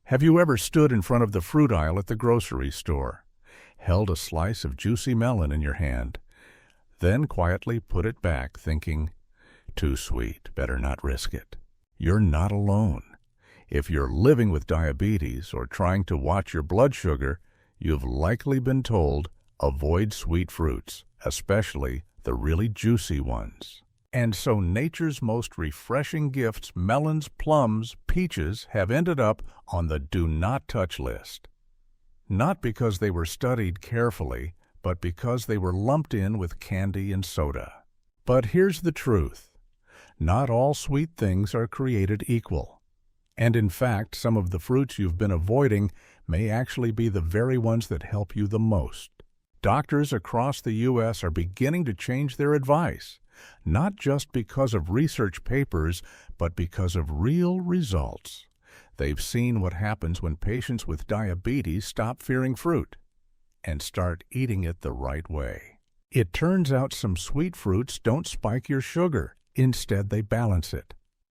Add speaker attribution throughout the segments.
Speaker 1: Have you ever stood in front of the fruit aisle at the grocery store, held a slice of juicy melon in your hand, then quietly put it back thinking, "Too sweet, better not risk it"? You're not alone. If you're living with diabetes or trying to watch your blood sugar, you've likely been told, avoid sweet fruits, especially the really juicy ones. And so nature's most refreshing gifts, melons, plums, peaches, have ended up on the do not touch list. Not because they were studied carefully, but because they were lumped in with candy and soda. But here's the truth. Not all sweet things are created equal. And in fact, some of the fruits you've been avoiding may actually be the very ones that help you the most. Doctors across the U.S. are beginning to change their advice, not just because of research papers, but because of real results. They've seen what happens when patients with diabetes stop fearing fruit and start eating it the right way. It turns out some sweet fruits don't spike your sugar. Instead, they balance it.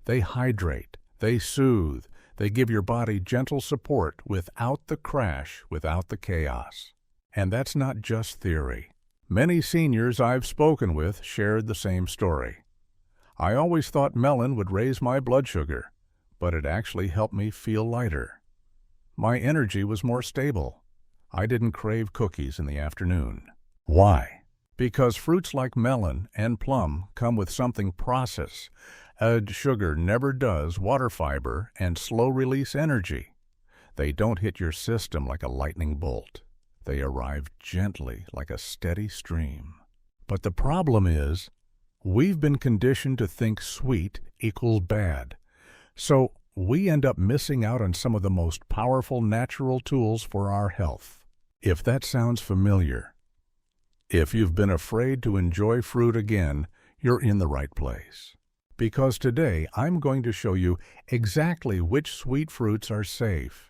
Speaker 1: They hydrate, they soothe, they give your body gentle support without the crash, without the chaos. And that's not just theory. Many seniors I've spoken with shared the same story. I always thought melon would raise my blood sugar, but it actually helped me feel lighter. My energy was more stable. I didn't crave cookies in the afternoon. Why? Because fruits like melon and plum come with something processed. Added sugar never does, water fiber, and slow-release energy. They don't hit your system like a lightning bolt. They arrive gently like a steady stream. But the problem is, we've been conditioned to think sweet equals bad. So we end up missing out on some of the most powerful natural tools for our health. If that sounds familiar, if you've been afraid to enjoy fruit again, you're in the right place. Because today I'm going to show you exactly which sweet fruits are safe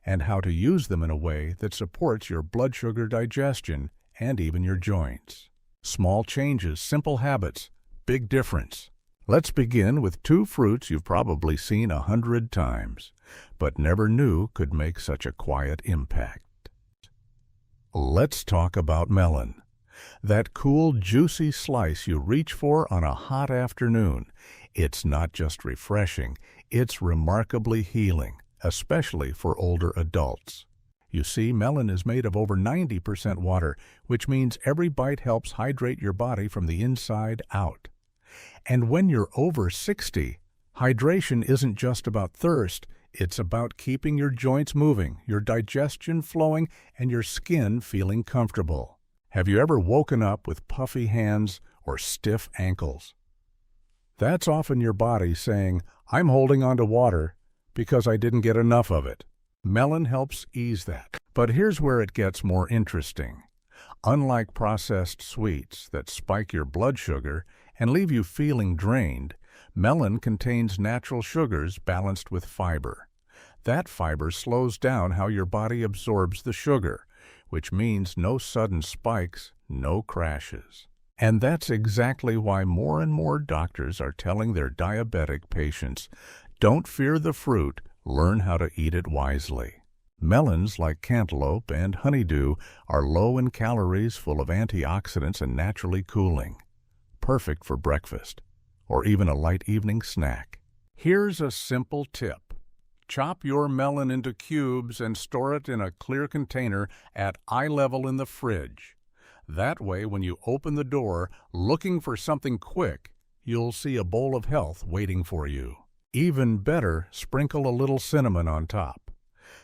Speaker 1: and how to use them in a way that supports your blood sugar digestion and even your joints. Small changes, simple habits, big difference. Let's begin with two fruits you've probably seen 100 times, but never knew could make such a quiet impact. Let's talk about melon. That cool, juicy slice you reach for on a hot afternoon. It's not just refreshing, it's remarkably healing, especially for older adults. You see, melon is made of over 90% water, which means every bite helps hydrate your body from the inside out. And when you're over 60, hydration isn't just about thirst, it's about keeping your joints moving, your digestion flowing, and your skin feeling comfortable. Have you ever woken up with puffy hands or stiff ankles? That's often your body saying, "I'm holding on to water because I didn't get enough of it." Melon helps ease that. But here's where it gets more interesting. Unlike processed sweets that spike your blood sugar and leave you feeling drained, melon contains natural sugars balanced with fiber. That fiber slows down how your body absorbs the sugar, which means no sudden spikes, no crashes. And that's exactly why more and more doctors are telling their diabetic patients, don't fear the fruit, learn how to eat it wisely. Melons like cantaloupe and honeydew are low in calories, full of antioxidants and naturally cooling. Perfect for breakfast, or even a light evening snack. Here's a simple tip. Chop your melon into cubes and store it in a clear container at eye level in the fridge. That way, when you open the door looking for something quick, you'll see a bowl of health waiting for you. Even better, sprinkle a little cinnamon on top.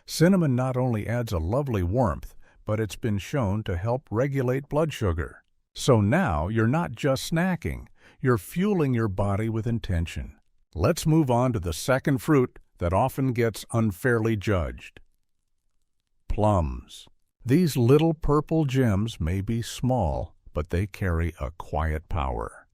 Speaker 1: Cinnamon not only adds a lovely warmth, but it's been shown to help regulate blood sugar. So now you're not just snacking, you're fueling your body with intention. Let's move on to the second fruit that often gets unfairly judged. Plums. These little purple gems may be small, but they carry a quiet power.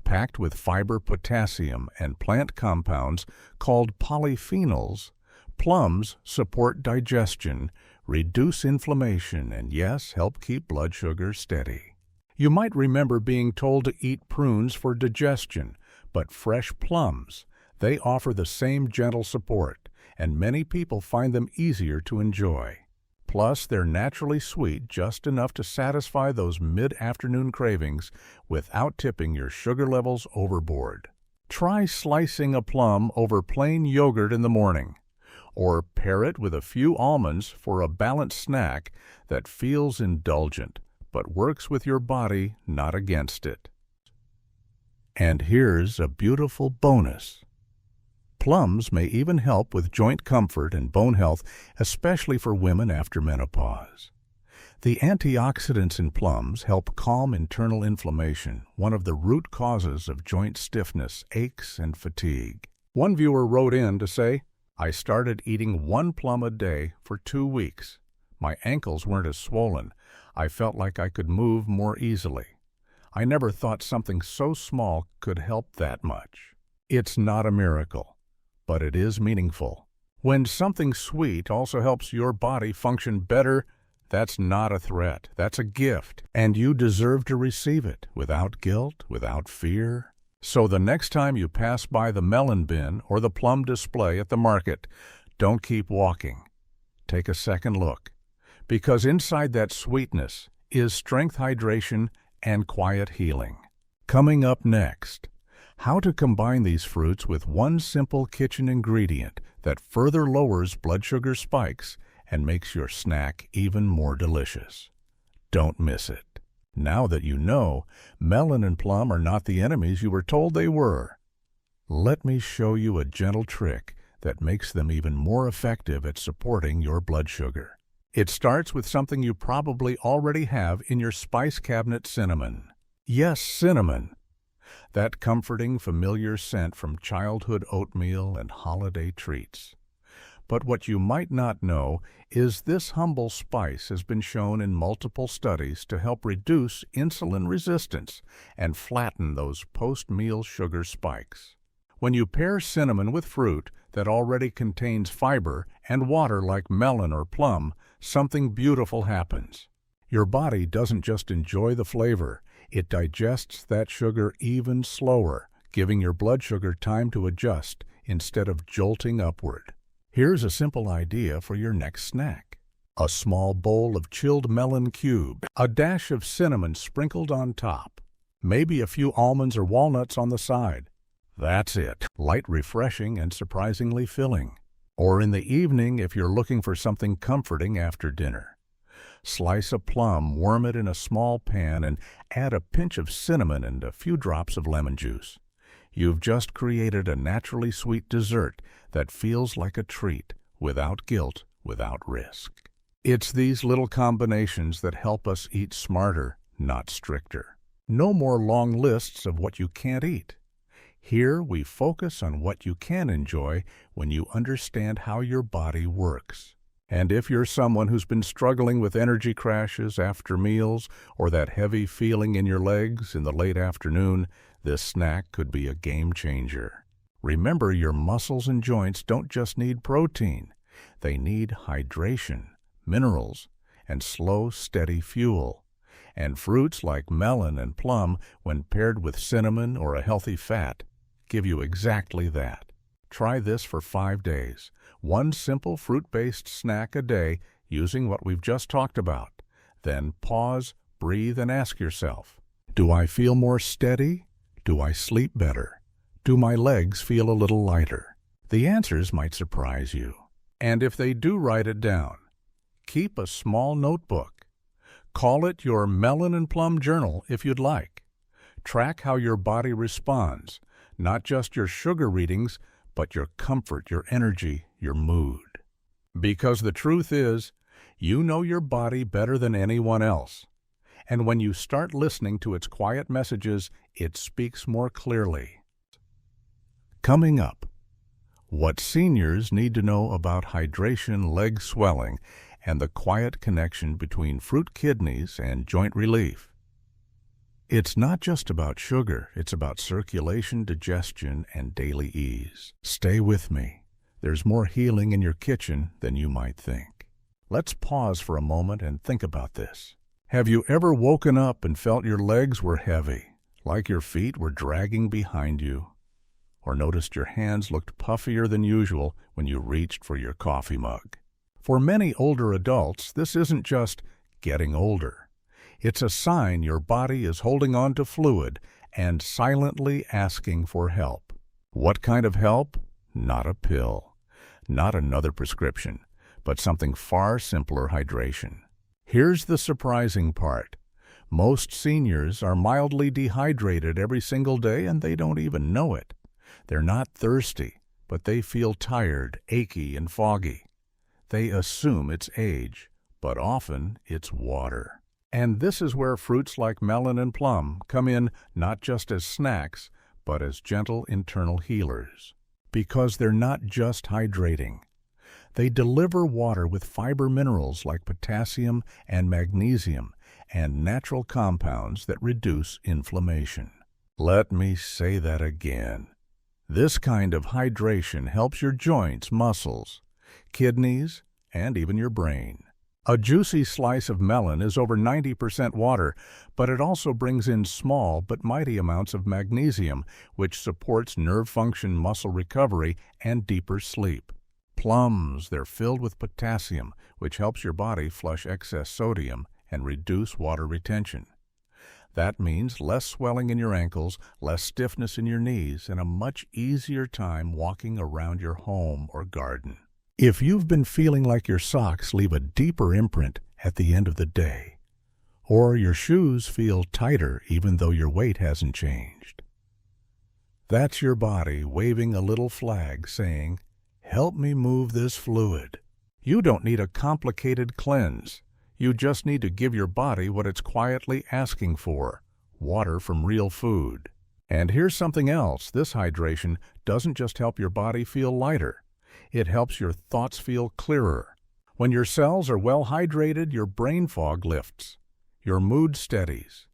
Speaker 1: Packed with fiber, potassium, and plant compounds called polyphenols, plums support digestion, reduce inflammation, and yes, help keep blood sugar steady. You might remember being told to eat prunes for digestion, but fresh plums, they offer the same gentle support, and many people find them easier to enjoy. Plus, they're naturally sweet, just enough to satisfy those mid-afternoon cravings without tipping your sugar levels overboard. Try slicing a plum over plain yogurt in the morning, or pair it with a few almonds for a balanced snack that feels indulgent but works with your body, not against it. And here's a beautiful bonus. Plums may even help with joint comfort and bone health, especially for women after menopause. The antioxidants in plums help calm internal inflammation, one of the root causes of joint stiffness, aches, and fatigue. One viewer wrote in to say, "I started eating 1 plum a day for 2 weeks. My ankles weren't as swollen. I felt like I could move more easily. I never thought something so small could help that much." It's not a miracle, but it is meaningful. When something sweet also helps your body function better, that's not a threat, that's a gift, and you deserve to receive it without guilt, without fear. So the next time you pass by the melon bin or the plum display at the market, don't keep walking. Take a second look, because inside that sweetness is strength, hydration, and quiet healing. Coming up next, how to combine these fruits with one simple kitchen ingredient that further lowers blood sugar spikes and makes your snack even more delicious. Don't miss it. Now that you know, melon and plum are not the enemies you were told they were. Let me show you a gentle trick that makes them even more effective at supporting your blood sugar. It starts with something you probably already have in your spice cabinet: cinnamon. Yes, cinnamon. That comforting, familiar scent from childhood oatmeal and holiday treats. But what you might not know is this humble spice has been shown in multiple studies to help reduce insulin resistance and flatten those post-meal sugar spikes. When you pair cinnamon with fruit that already contains fiber and water like melon or plum, something beautiful happens. Your body doesn't just enjoy the flavor, it digests that sugar even slower, giving your blood sugar time to adjust instead of jolting upward. Here's a simple idea for your next snack. A small bowl of chilled melon cubes, a dash of cinnamon sprinkled on top, maybe a few almonds or walnuts on the side. That's it. Light, refreshing, and surprisingly filling. Or in the evening if you're looking for something comforting after dinner. Slice a plum, warm it in a small pan, and add a pinch of cinnamon and a few drops of lemon juice. You've just created a naturally sweet dessert that feels like a treat, without guilt, without risk. It's these little combinations that help us eat smarter, not stricter. No more long lists of what you can't eat. Here we focus on what you can enjoy when you understand how your body works. And if you're someone who's been struggling with energy crashes after meals or that heavy feeling in your legs in the late afternoon, this snack could be a game changer. Remember, your muscles and joints don't just need protein. They need hydration, minerals, and slow, steady fuel. And fruits like melon and plum, when paired with cinnamon or a healthy fat, give you exactly that. Try this for 5 days. One simple fruit-based snack a day using what we've just talked about. Then pause, breathe, and ask yourself, do I feel more steady? Do I sleep better? Do my legs feel a little lighter? The answers might surprise you. And if they do, write it down. Keep a small notebook. Call it your melon and plum journal if you'd like. Track how your body responds, not just your sugar readings, but your comfort, your energy, your mood. Because the truth is, you know your body better than anyone else. And when you start listening to its quiet messages, it speaks more clearly. Coming up, what seniors need to know about hydration, leg swelling, and the quiet connection between fruit kidneys and joint relief. It's not just about sugar, it's about circulation, digestion, and daily ease. Stay with me. There's more healing in your kitchen than you might think. Let's pause for a moment and think about this. Have you ever woken up and felt your legs were heavy, like your feet were dragging behind you? or noticed your hands looked puffier than usual when you reached for your coffee mug. For many older adults, this isn't just getting older. It's a sign your body is holding on to fluid and silently asking for help. What kind of help? Not a pill, not another prescription, but something far simpler: hydration. Here's the surprising part. Most seniors are mildly dehydrated every single day and they don't even know it. They're not thirsty, but they feel tired, achy, and foggy. They assume it's age, but often it's water. And this is where fruits like melon and plum come in, not just as snacks, but as gentle internal healers. Because they're not just hydrating. They deliver water with fiber minerals like potassium and magnesium and natural compounds that reduce inflammation. Let me say that again. This kind of hydration helps your joints, muscles, kidneys, and even your brain. A juicy slice of melon is over 90% water, but it also brings in small but mighty amounts of magnesium, which supports nerve function, muscle recovery, and deeper sleep. Plums, they're filled with potassium, which helps your body flush excess sodium and reduce water retention. That means less swelling in your ankles, less stiffness in your knees, and a much easier time walking around your home or garden. If you've been feeling like your socks leave a deeper imprint at the end of the day, or your shoes feel tighter even though your weight hasn't changed, that's your body waving a little flag saying, "Help me move this fluid." You don't need a complicated cleanse. You just need to give your body what it's quietly asking for: water from real food. And here's something else. This hydration doesn't just help your body feel lighter. It helps your thoughts feel clearer. When your cells are well hydrated, your brain fog lifts. Your mood steadies.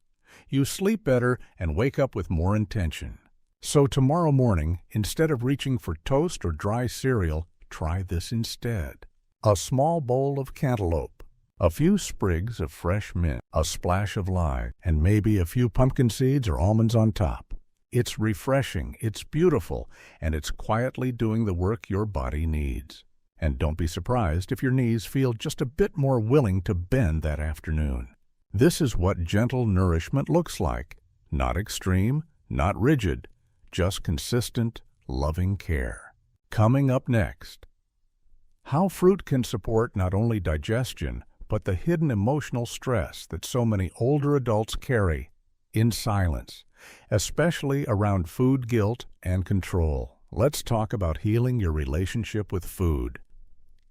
Speaker 1: You sleep better and wake up with more intention. So tomorrow morning, instead of reaching for toast or dry cereal, try this instead. A small bowl of cantaloupe, a few sprigs of fresh mint, a splash of lime, and maybe a few pumpkin seeds or almonds on top. It's refreshing, it's beautiful, and it's quietly doing the work your body needs. And don't be surprised if your knees feel just a bit more willing to bend that afternoon. This is what gentle nourishment looks like. Not extreme, not rigid, just consistent, loving care. Coming up next, how fruit can support not only digestion, but the hidden emotional stress that so many older adults carry in silence, especially around food guilt and control. Let's talk about healing your relationship with food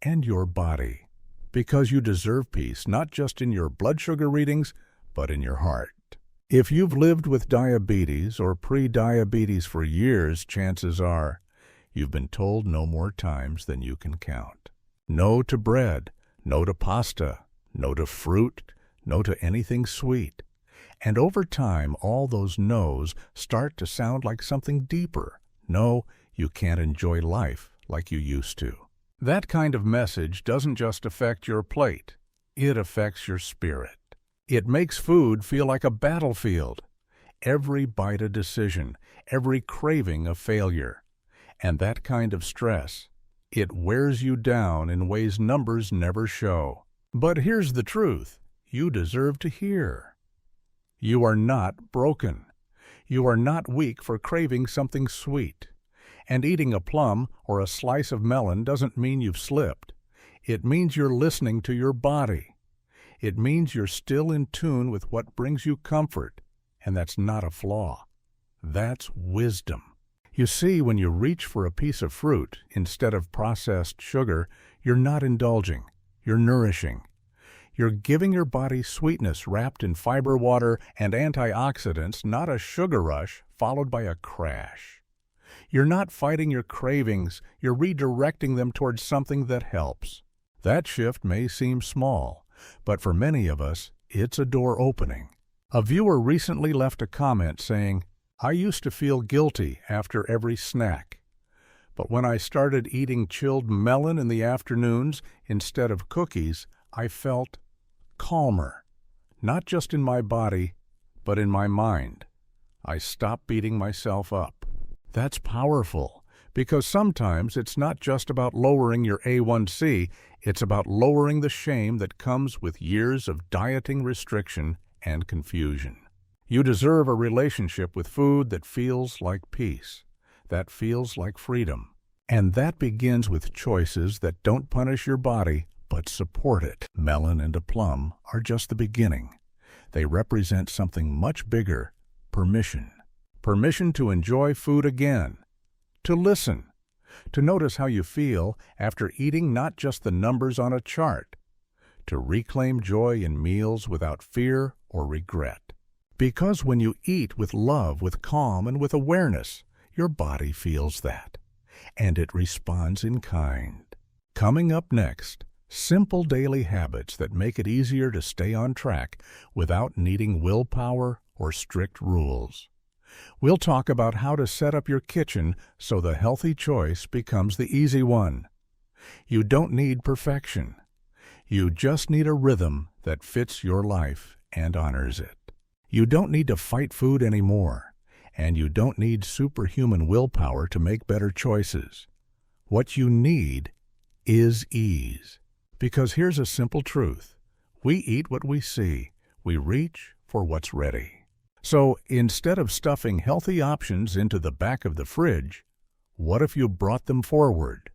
Speaker 1: and your body, because you deserve peace not just in your blood sugar readings, but in your heart. If you've lived with diabetes or pre-diabetes for years, chances are you've been told no more times than you can count. No to bread, no to pasta, no to fruit, no to anything sweet. And over time, all those no's start to sound like something deeper. No, you can't enjoy life like you used to. That kind of message doesn't just affect your plate. It affects your spirit. It makes food feel like a battlefield. Every bite a decision, every craving a failure. And that kind of stress, it wears you down in ways numbers never show. But here's the truth. You deserve to hear. You are not broken. You are not weak for craving something sweet. And eating a plum or a slice of melon doesn't mean you've slipped. It means you're listening to your body. It means you're still in tune with what brings you comfort. And that's not a flaw. That's wisdom. You see, when you reach for a piece of fruit instead of processed sugar, you're not indulging. You're nourishing. You're giving your body sweetness wrapped in fiber water and antioxidants, not a sugar rush followed by a crash. You're not fighting your cravings, you're redirecting them towards something that helps. That shift may seem small, but for many of us, it's a door opening. A viewer recently left a comment saying, "I used to feel guilty after every snack. But when I started eating chilled melon in the afternoons instead of cookies, I felt calmer, not just in my body, but in my mind. I stopped beating myself up." That's powerful, because sometimes it's not just about lowering your A1C, it's about lowering the shame that comes with years of dieting restriction and confusion. You deserve a relationship with food that feels like peace, that feels like freedom. And that begins with choices that don't punish your body, but support it. Melon and a plum are just the beginning. They represent something much bigger: permission. Permission to enjoy food again, to listen, to notice how you feel after eating not just the numbers on a chart, to reclaim joy in meals without fear or regret. Because when you eat with love, with calm, and with awareness, your body feels that, and it responds in kind. Coming up next, simple daily habits that make it easier to stay on track without needing willpower or strict rules. We'll talk about how to set up your kitchen so the healthy choice becomes the easy one. You don't need perfection. You just need a rhythm that fits your life and honors it. You don't need to fight food anymore, and you don't need superhuman willpower to make better choices. What you need is ease. Because here's a simple truth: we eat what we see. We reach for what's ready. So instead of stuffing healthy options into the back of the fridge, what if you brought them forward?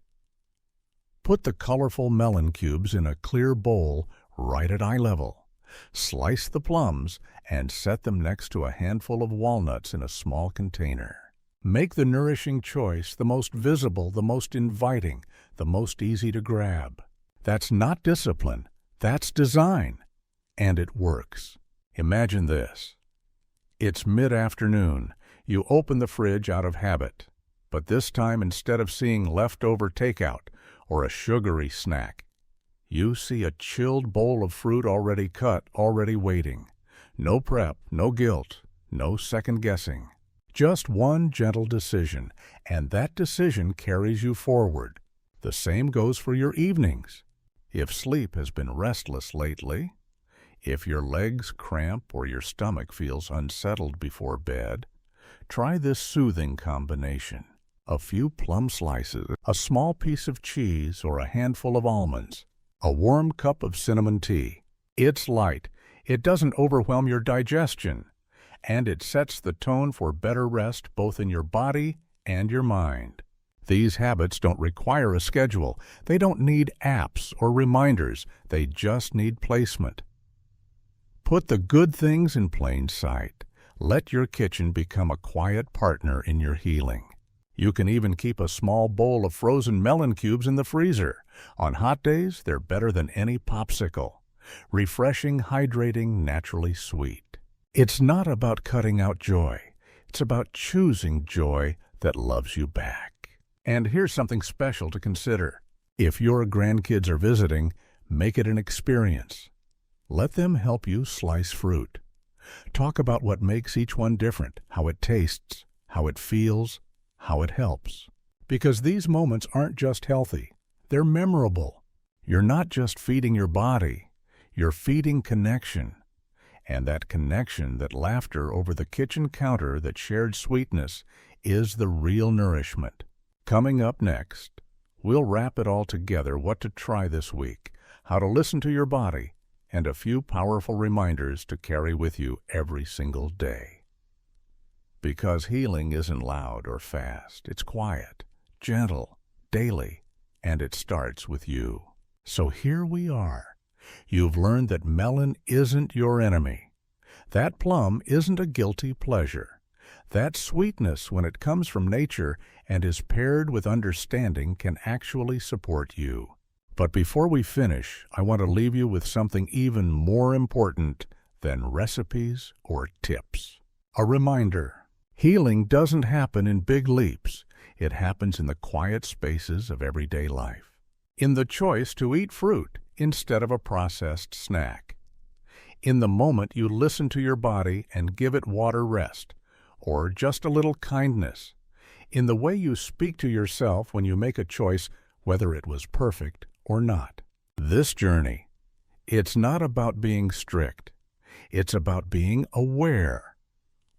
Speaker 1: Put the colorful melon cubes in a clear bowl right at eye level. Slice the plums and set them next to a handful of walnuts in a small container. Make the nourishing choice the most visible, the most inviting, the most easy to grab. That's not discipline, that's design. And it works. Imagine this. It's mid-afternoon. You open the fridge out of habit. But this time, instead of seeing leftover takeout or a sugary snack, you see a chilled bowl of fruit already cut, already waiting. No prep, no guilt, no second guessing. Just one gentle decision, and that decision carries you forward. The same goes for your evenings. If sleep has been restless lately, if your legs cramp or your stomach feels unsettled before bed, try this soothing combination. A few plum slices, a small piece of cheese, or a handful of almonds. A warm cup of cinnamon tea. It's light, it doesn't overwhelm your digestion, and it sets the tone for better rest both in your body and your mind. These habits don't require a schedule. They don't need apps or reminders. They just need placement. Put the good things in plain sight. Let your kitchen become a quiet partner in your healing. You can even keep a small bowl of frozen melon cubes in the freezer. On hot days, they're better than any popsicle. Refreshing, hydrating, naturally sweet. It's not about cutting out joy. It's about choosing joy that loves you back. And here's something special to consider. If your grandkids are visiting, make it an experience. Let them help you slice fruit. Talk about what makes each one different, how it tastes, how it feels, how it helps. Because these moments aren't just healthy, they're memorable. You're not just feeding your body, you're feeding connection. And that connection, that laughter over the kitchen counter, that shared sweetness, is the real nourishment. Coming up next, we'll wrap it all together: what to try this week, how to listen to your body, and a few powerful reminders to carry with you every single day. Because healing isn't loud or fast. It's quiet, gentle, daily, and it starts with you. So here we are. You've learned that melon isn't your enemy. That plum isn't a guilty pleasure. That sweetness, when it comes from nature and is paired with understanding, can actually support you. But before we finish, I want to leave you with something even more important than recipes or tips. A reminder: healing doesn't happen in big leaps. It happens in the quiet spaces of everyday life. In the choice to eat fruit instead of a processed snack. In the moment you listen to your body and give it water rest, or just a little kindness. In the way you speak to yourself when you make a choice, whether it was perfect or not. This journey, it's not about being strict. It's about being aware.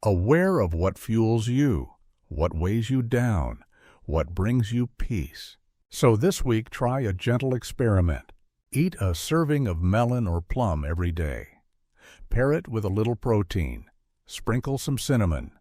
Speaker 1: Aware of what fuels you, what weighs you down, what brings you peace. So this week, try a gentle experiment. Eat a serving of melon or plum every day. Pair it with a little protein. Sprinkle some cinnamon.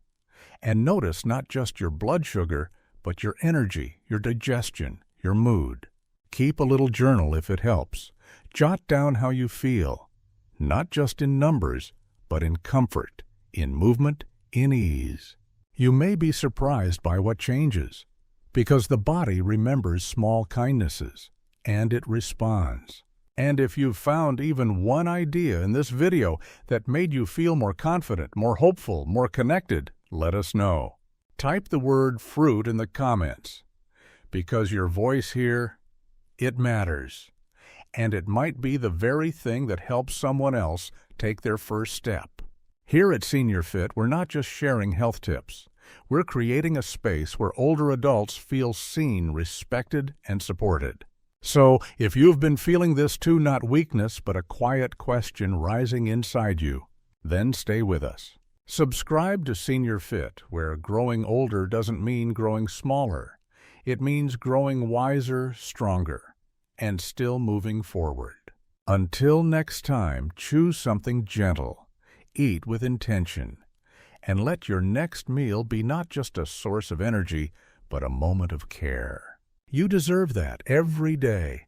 Speaker 1: And notice not just your blood sugar, but your energy, your digestion, your mood. Keep a little journal if it helps. Jot down how you feel, not just in numbers, but in comfort, in movement, in ease. You may be surprised by what changes, because the body remembers small kindnesses, and it responds. And if you've found even one idea in this video that made you feel more confident, more hopeful, more connected, let us know. Type the word fruit in the comments, because your voice here, it matters. And it might be the very thing that helps someone else take their first step. Here at Senior Fit, we're not just sharing health tips. We're creating a space where older adults feel seen, respected, and supported. So, if you've been feeling this too, not weakness, but a quiet question rising inside you, then stay with us. Subscribe to Senior Fit, where growing older doesn't mean growing smaller. It means growing wiser, stronger, and still moving forward. Until next time, choose something gentle, eat with intention, and let your next meal be not just a source of energy, but a moment of care. You deserve that every day.